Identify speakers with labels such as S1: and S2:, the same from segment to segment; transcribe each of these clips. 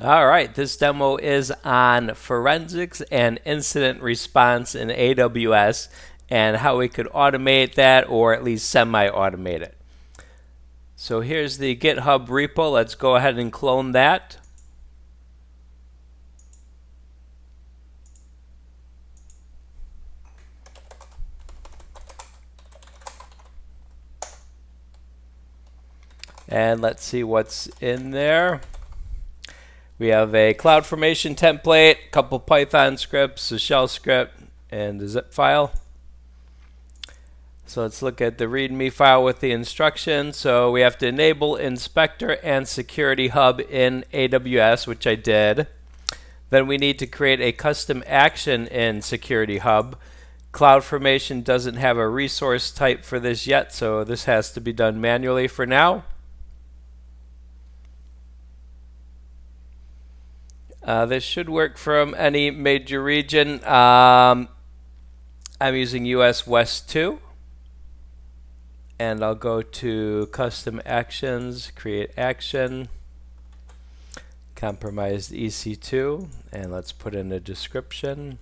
S1: All right, this demo is on forensics and incident response in AWS and how we could automate that or at least semi-automate it. So here's the GitHub repo. Let's go ahead and clone that. And let's see what's in there. We have a CloudFormation template, a couple Python scripts, a shell script, and a zip file. So let's look at the README file with the instructions. So we have to enable Inspector and Security Hub in AWS, which I did. Then we need to create a custom action in Security Hub. CloudFormation doesn't have a resource type for this yet, so this has to be done manually for now. This should work from any major region. I'm using US West 2. And I'll go to Custom Actions, Create Action, Compromised EC2, and let's put in a description.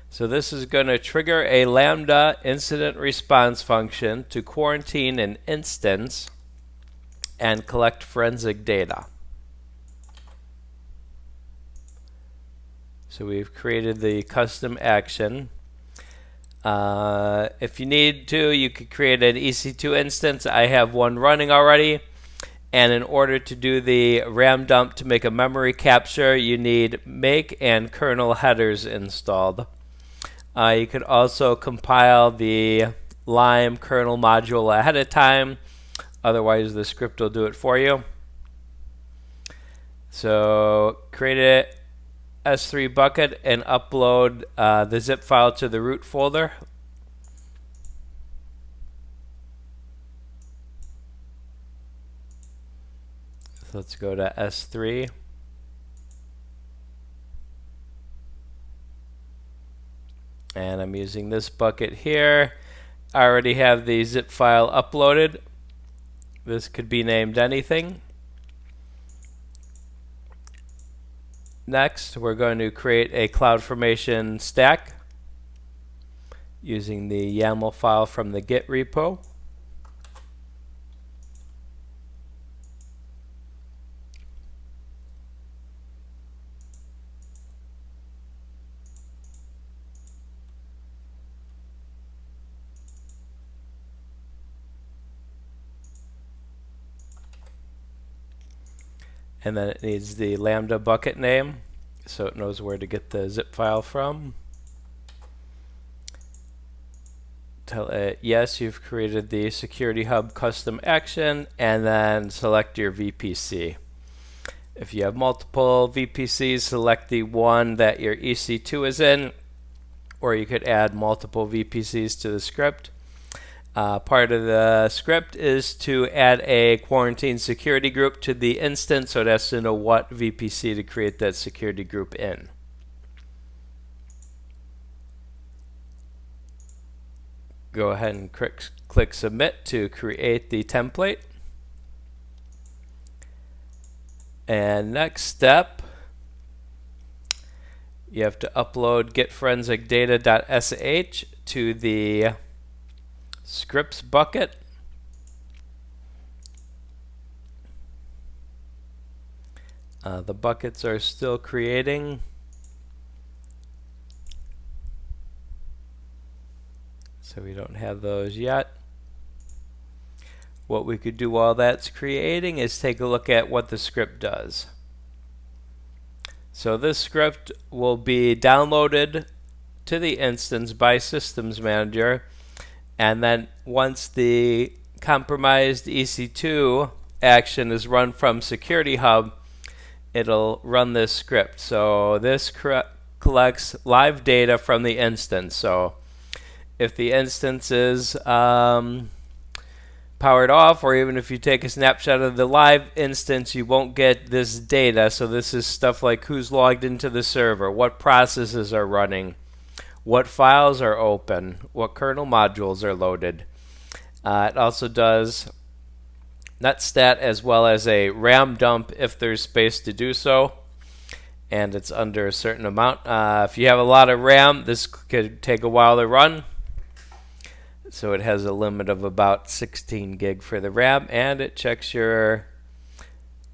S1: So this is going to trigger a Lambda incident response function to quarantine an instance and collect forensic data. So we've created the custom action. If you need to, you could create an EC2 instance. I have one running already. And in order to do the RAM dump to make a memory capture, you need make and kernel headers installed. You could also compile the Lime kernel module ahead of time. Otherwise, the script will do it for you. So create a S3 bucket and upload the zip file to the root folder. So let's go to S3. And I'm using this bucket here. I already have the zip file uploaded. This could be named anything. Next, we're going to create a CloudFormation stack using the YAML file from the Git repo. And then it needs the Lambda bucket name, so it knows where to get the zip file from. Tell it, yes, you've created the Security Hub custom action, and then select your VPC. If you have multiple VPCs, select the one that your EC2 is in, or you could add multiple VPCs to the script. Part of the script is to add a quarantine security group to the instance, so it has to know what VPC to create that security group in. Go ahead and click Submit to create the template. And next step, you have to upload getforensicdata.sh to the scripts bucket. The buckets are still creating. So we don't have those yet. What we could do while that's creating is take a look at what the script does. So this script will be downloaded to the instance by Systems Manager, and then once the compromised EC2 action is run from Security Hub, it'll run this script. So this collects live data from the instance. So if the instance is powered off, or even if you take a snapshot of the live instance, you won't get this data. So this is stuff like who's logged into the server, what processes are running, what files are open, what kernel modules are loaded. It also does netstat as well as a RAM dump if there's space to do so, and it's under a certain amount. If you have a lot of RAM, this could take a while to run. So it has a limit of about 16 gig for the RAM, and it checks your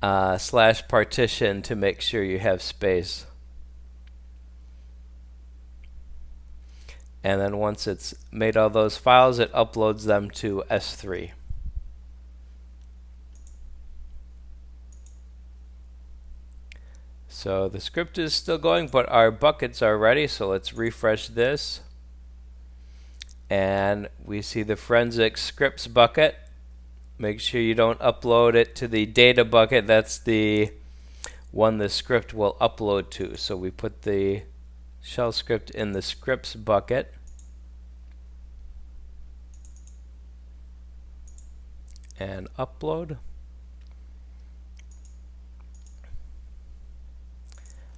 S1: slash partition to make sure you have space. And then once it's made all those files, it uploads them to S3. So the script is still going, but our buckets are ready. So let's refresh this. And we see the forensic scripts bucket. Make sure you don't upload it to the data bucket. That's the one the script will upload to. So we put the shell script in the scripts bucket. And upload.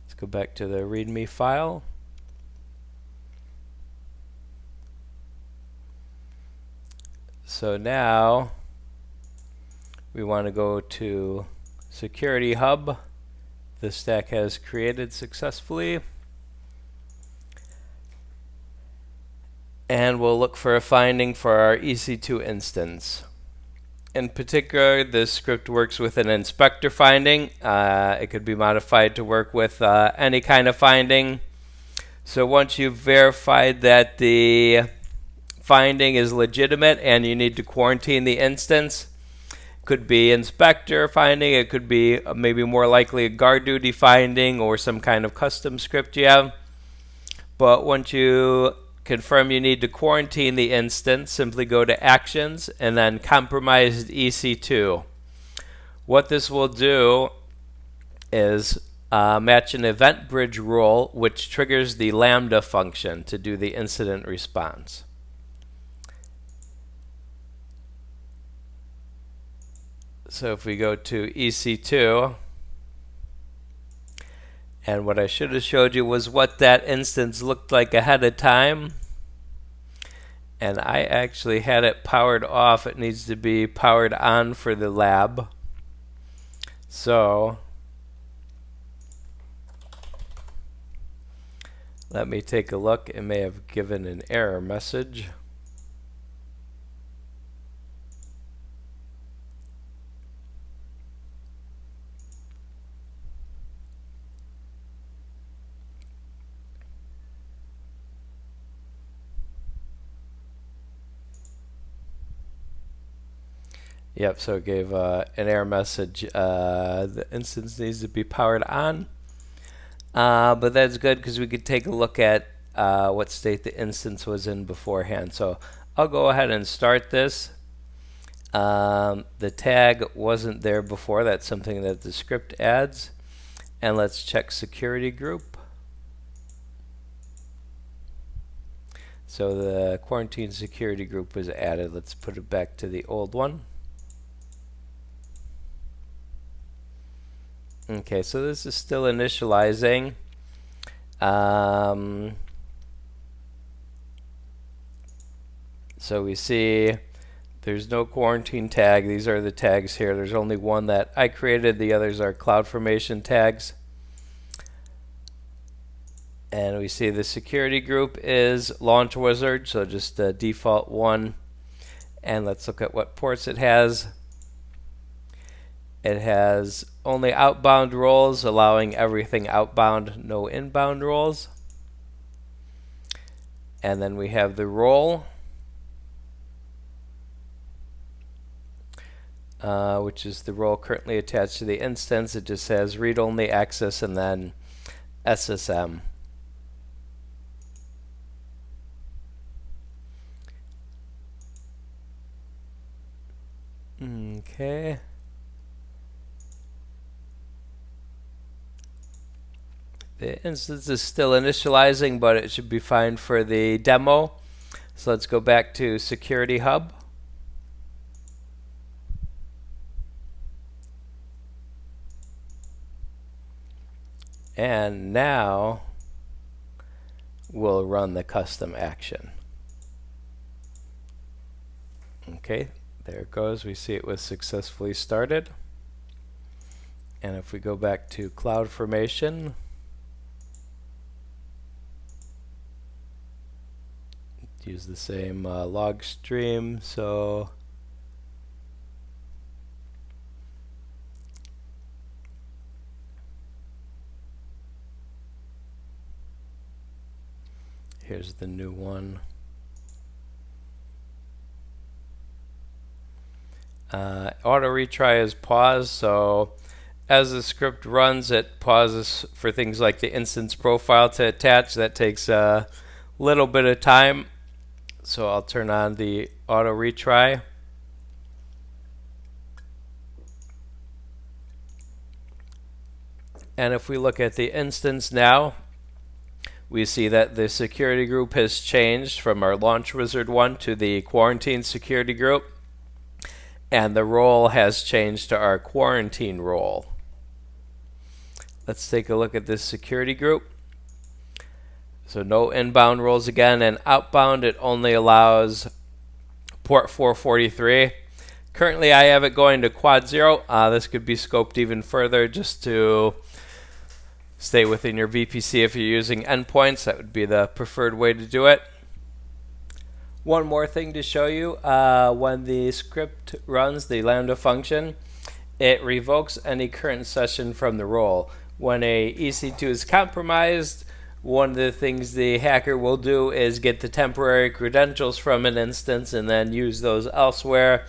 S1: Let's go back to the README file. So now we want to go to Security Hub. The stack has created successfully. And we'll look for a finding for our EC2 instance. In particular, this script works with an inspector finding. It could be modified to work with any kind of finding. So once you've verified that the finding is legitimate and you need to quarantine the instance, it could be inspector finding, it could be maybe more likely a guard duty finding or some kind of custom script you have. But once you confirm you need to quarantine the instance, simply go to Actions and then Compromised EC2. What this will do is match an event bridge rule which triggers the Lambda function to do the incident response. So if we go to EC2, and what I should have showed you was what that instance looked like ahead of time. And I actually had it powered off. It needs to be powered on for the lab. So let me take a look. It may have given an error message. Yep, so it gave an error message. The instance needs to be powered on. But that's good because we could take a look at what state the instance was in beforehand. So I'll go ahead and start this. The tag wasn't there before. That's something that the script adds. And let's check security group. So the quarantine security group was added. Let's put it back to the old one. Okay, so this is still initializing. So we see there's no quarantine tag. These are the tags here. There's only one that I created. The others are CloudFormation tags. And we see the security group is Launch Wizard, so just a default one. And let's look at what ports it has. It has only outbound roles, allowing everything outbound, no inbound roles. And then we have the role, which is the role currently attached to the instance. It just says read-only access and then SSM. Okay. The instance is still initializing, but it should be fine for the demo. So let's go back to Security Hub. And now we'll run the custom action. Okay, There it goes. We see it was successfully started. And if we go back to CloudFormation, use the same log stream. So here's the new one. Auto retry is paused, so as the script runs, it pauses for things like the instance profile to attach. That takes a little bit of time, so I'll turn on the auto retry. And if we look at the instance now, we see that the security group has changed from our Launch Wizard one to the Quarantine Security Group. And the role has changed to our quarantine role. Let's take a look at this security group. So no inbound roles again, and outbound it only allows port 443. Currently I have it going to quad 0. This could be scoped even further just to stay within your VPC if you're using endpoints. That would be the preferred way to do it. One more thing to show you, when the script runs the Lambda function, it revokes any current session from the role. When a EC2 is compromised, one of the things the hacker will do is get the temporary credentials from an instance and then use those elsewhere,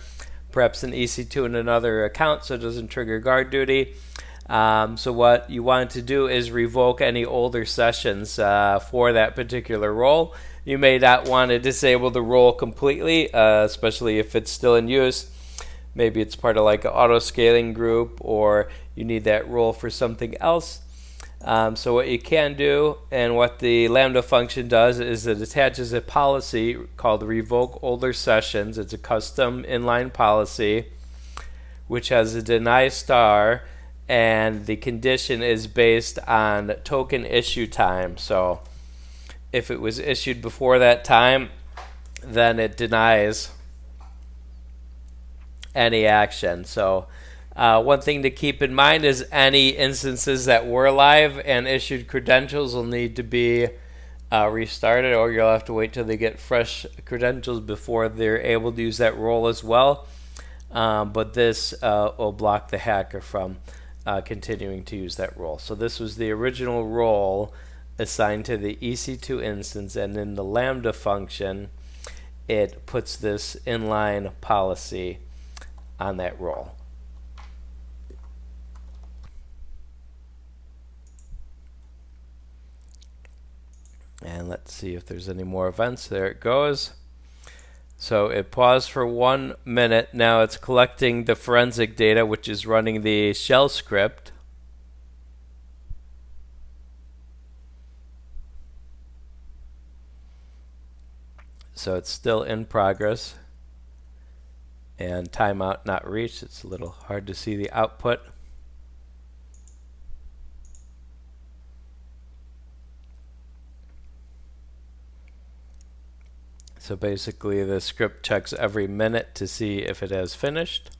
S1: perhaps an EC2 in another account so it doesn't trigger guard duty. So what you want to do is revoke any older sessions for that particular role. You may not want to disable the role completely, especially if it's still in use. Maybe it's part of like an auto-scaling group, or you need that role for something else. So what you can do, and what the Lambda function does, is it attaches a policy called revoke older sessions. It's a custom inline policy which has a deny star, and the condition is based on token issue time. So if it was issued before that time, then it denies any action. So one thing to keep in mind is any instances that were live and issued credentials will need to be restarted, or you'll have to wait till they get fresh credentials before they're able to use that role as well. But this will block the hacker from continuing to use that role. So this was the original role assigned to the EC2 instance, and in the Lambda function it puts this inline policy on that role. And let's see if there's any more events. There it goes. So it paused for 1 minute. Now it's collecting the forensic data, which is running the shell script. So it's still in progress. And timeout not reached. It's a little hard to see the output. So basically the script checks every minute to see if it has finished.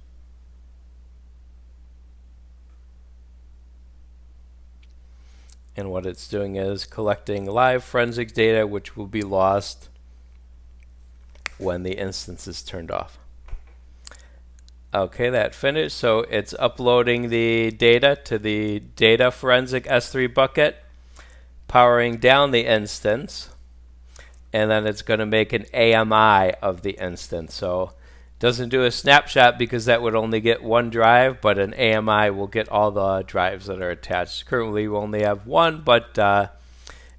S1: And what it's doing is collecting live forensic data, which will be lost when the instance is turned off. Okay, that finished. So it's uploading the data to the data forensic S3 bucket, powering down the instance, and then it's going to make an AMI of the instance. So it doesn't do a snapshot because that would only get one drive, but an AMI will get all the drives that are attached. Currently we only have one, but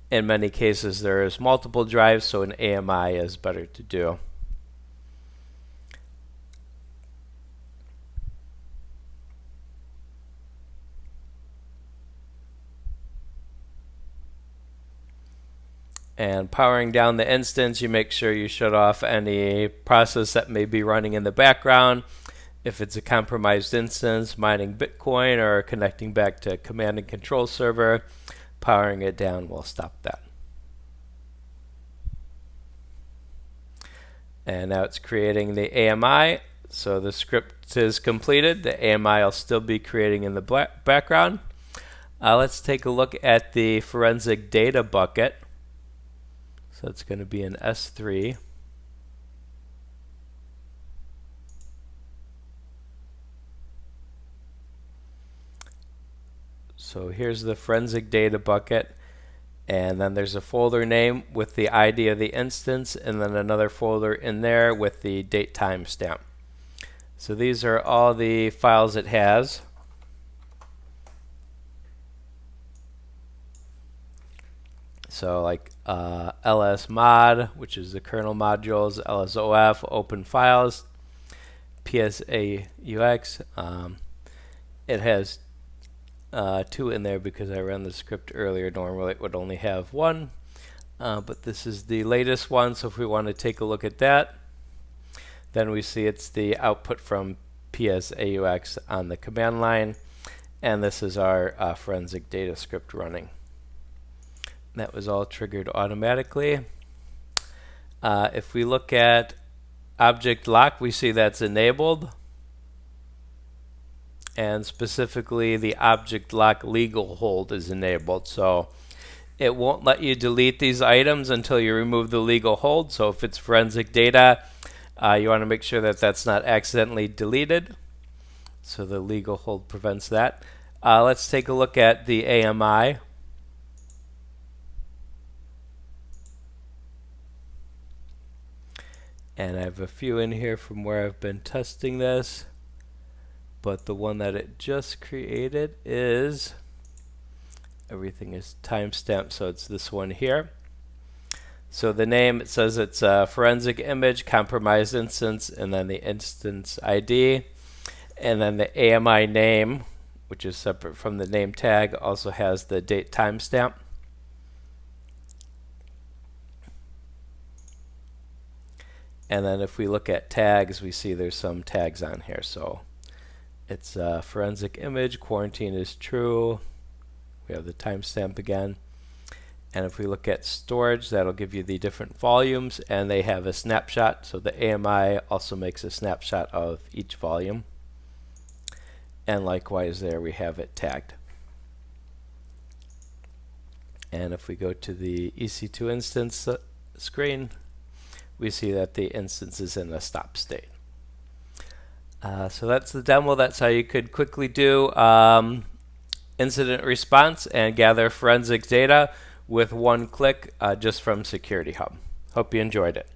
S1: in many cases there is multiple drives, so an AMI is better to do. And powering down the instance, you make sure you shut off any process that may be running in the background. If it's a compromised instance, mining Bitcoin or connecting back to command and control server, powering it down will stop that. And now it's creating the AMI. So the script is completed. The AMI will still be creating in the background. Let's take a look at the forensic data bucket. So it's going to be in S3. So here's the forensic data bucket, and then there's a folder name with the ID of the instance, and then another folder in there with the date timestamp. So these are all the files it has. So like lsmod, which is the kernel modules, lsof, open files, psaux. It has 2 in there because I ran the script earlier. Normally it would only have 1, but this is the latest one. So if we want to take a look at that, then we see it's the output from psaux on the command line, and this is our forensic data script running. That was all triggered automatically. If we look at object lock, we see that's enabled, and specifically the object lock legal hold is enabled. So it won't let you delete these items until you remove the legal hold. So if it's forensic data, you want to make sure that that's not accidentally deleted. So the legal hold prevents that. Let's take a look at the AMI. And I have a few in here from where I've been testing this, but the one that it just created is, everything is timestamped, so it's this one here. So the name, it says it's a forensic image, compromised instance, and then the instance ID. And then the AMI name, which is separate from the name tag, also has the date timestamp. And then if we look at tags, we see there's some tags on here. So it's a forensic image, quarantine is true. We have the timestamp again. And if we look at storage, that'll give you the different volumes, and they have a snapshot. So the AMI also makes a snapshot of each volume. And likewise there we have it tagged. And if we go to the EC2 instance screen, we see that the instance is in a stop state. So that's the demo. That's how you could quickly do incident response and gather forensic data with one click just from Security Hub. Hope you enjoyed it.